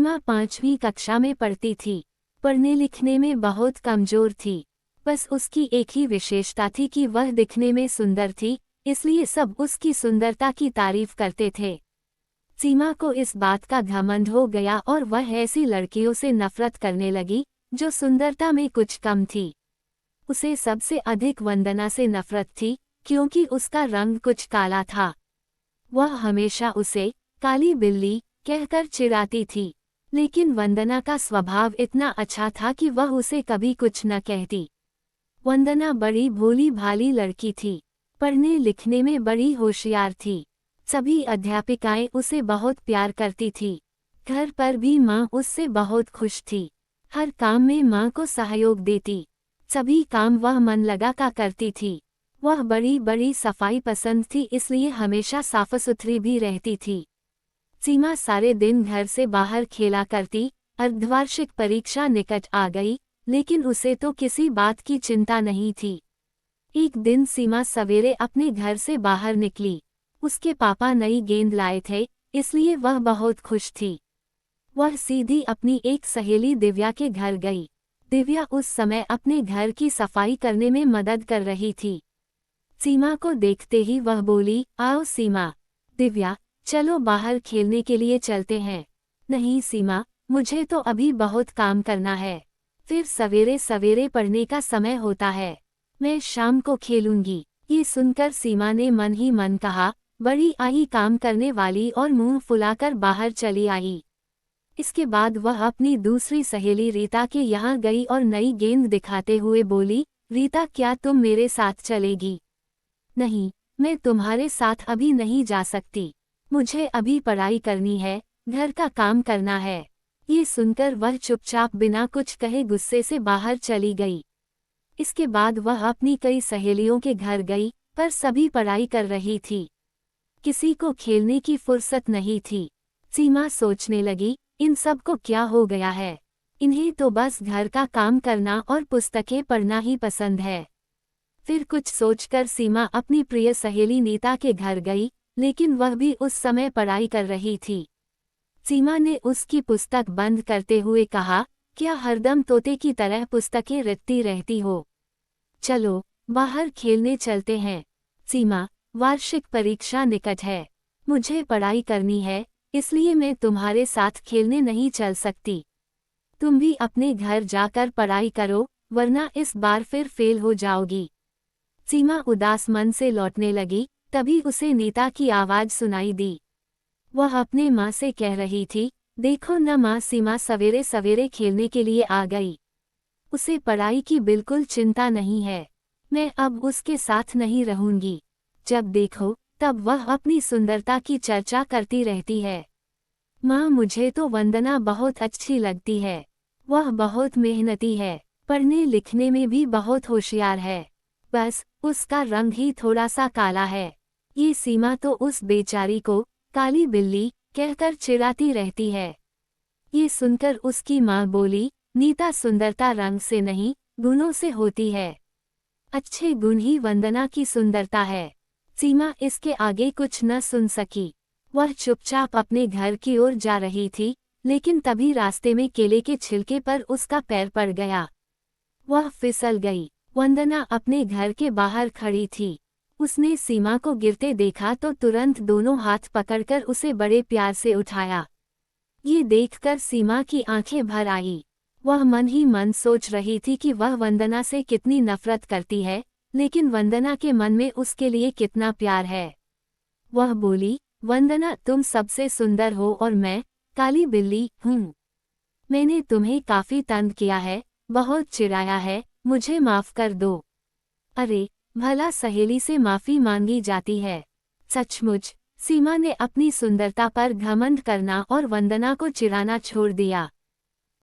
सीमा 5वीं कक्षा में पढ़ती थी। पढ़ने लिखने में बहुत कमजोर थी। बस उसकी एक ही विशेषता थी कि वह दिखने में सुंदर थी, इसलिए सब उसकी सुंदरता की तारीफ करते थे। सीमा को इस बात का घमंड हो गया और वह ऐसी लड़कियों से नफरत करने लगी जो सुंदरता में कुछ कम थी। उसे सबसे अधिक वंदना से नफरत थी, क्योंकि उसका रंग कुछ काला था। वह हमेशा उसे काली बिल्ली कहकर चिढ़ाती थी, लेकिन वंदना का स्वभाव इतना अच्छा था कि वह उसे कभी कुछ न कहती। वंदना बड़ी भोली भाली लड़की थी, पढ़ने लिखने में बड़ी होशियार थी। सभी अध्यापिकाएं उसे बहुत प्यार करती थी। घर पर भी माँ उससे बहुत खुश थी। हर काम में माँ को सहयोग देती। सभी काम वह मन लगा का करती थी। वह बड़ी बड़ी सफाई पसंद थी, इसलिए हमेशा साफ सुथरी भी रहती थी। सीमा सारे दिन घर से बाहर खेला करती। अर्धवार्षिक परीक्षा निकट आ गई, लेकिन उसे तो किसी बात की चिंता नहीं थी। एक दिन सीमा सवेरे अपने घर से बाहर निकली। उसके पापा नई गेंद लाए थे, इसलिए वह बहुत खुश थी। वह सीधी अपनी एक सहेली दिव्या के घर गई। दिव्या उस समय अपने घर की सफाई करने में मदद कर रही थी। सीमा को देखते ही वह बोली, आओ सीमा। दिव्या, चलो बाहर खेलने के लिए चलते हैं। नहीं सीमा, मुझे तो अभी बहुत काम करना है। फिर सवेरे सवेरे पढ़ने का समय होता है। मैं शाम को खेलूंगी। ये सुनकर सीमा ने मन ही मन कहा, बड़ी आई काम करने वाली, और मुंह फुलाकर बाहर चली आई। इसके बाद वह अपनी दूसरी सहेली रीता के यहाँ गई और नई गेंद दिखाते हुए बोली, रीता क्या तुम मेरे साथ चलेगी? नहीं, मैं तुम्हारे साथ अभी नहीं जा सकती। मुझे अभी पढ़ाई करनी है, घर का काम करना है। ये सुनकर वह चुपचाप बिना कुछ कहे गुस्से से बाहर चली गई। इसके बाद वह अपनी कई सहेलियों के घर गई, पर सभी पढ़ाई कर रही थी। किसी को खेलने की फुर्सत नहीं थी। सीमा सोचने लगी, इन सब को क्या हो गया है? इन्हें तो बस घर का काम करना और पुस्तकें पढ़ना ही पसंद है। फिर कुछ सोचकर सीमा अपनी प्रिय सहेली नीता के घर गई, लेकिन वह भी उस समय पढ़ाई कर रही थी। सीमा ने उसकी पुस्तक बंद करते हुए कहा, क्या हरदम तोते की तरह पुस्तकें रटती रहती हो? चलो, बाहर खेलने चलते हैं। सीमा, वार्षिक परीक्षा निकट है। मुझे पढ़ाई करनी है, इसलिए मैं तुम्हारे साथ खेलने नहीं चल सकती। तुम भी अपने घर जाकर पढ़ाई करो, वरना इस बार फिर फेल हो जाओगी। सीमा उदास मन से लौटने लगी, तभी उसे नीता की आवाज सुनाई दी। वह अपने माँ से कह रही थी, देखो न माँ, सीमा सवेरे सवेरे खेलने के लिए आ गई। उसे पढ़ाई की बिल्कुल चिंता नहीं है। मैं अब उसके साथ नहीं रहूंगी। जब देखो तब वह अपनी सुंदरता की चर्चा करती रहती है। माँ, मुझे तो वंदना बहुत अच्छी लगती है। वह बहुत मेहनती है, पढ़ने लिखने में भी बहुत होशियार है। बस उसका रंग ही थोड़ा सा काला है। ये सीमा तो उस बेचारी को काली बिल्ली कहकर चिढ़ाती रहती है। ये सुनकर उसकी माँ बोली, नीता, सुंदरता रंग से नहीं, गुणों से होती है। अच्छे गुण ही वंदना की सुंदरता है। सीमा इसके आगे कुछ न सुन सकी। वह चुपचाप अपने घर की ओर जा रही थी, लेकिन तभी रास्ते में केले के छिलके पर उसका पैर पड़ गया। वह फिसल गई। वंदना अपने घर के बाहर खड़ी थी। उसने सीमा को गिरते देखा तो तुरंत दोनों हाथ पकड़कर उसे बड़े प्यार से उठाया। ये देखकर सीमा की आंखें भर आई। वह मन ही मन सोच रही थी कि वह वंदना से कितनी नफरत करती है, लेकिन वंदना के मन में उसके लिए कितना प्यार है। वह बोली, वंदना, तुम सबसे सुंदर हो और मैं काली बिल्ली हूँ। मैंने तुम्हें काफी तंग किया है, बहुत चिढ़ाया है, मुझे माफ कर दो। अरे, भला सहेली से माफी मांगी जाती है? सचमुच। सीमा ने अपनी सुंदरता पर घमंड करना और वंदना को चिढ़ाना छोड़ दिया।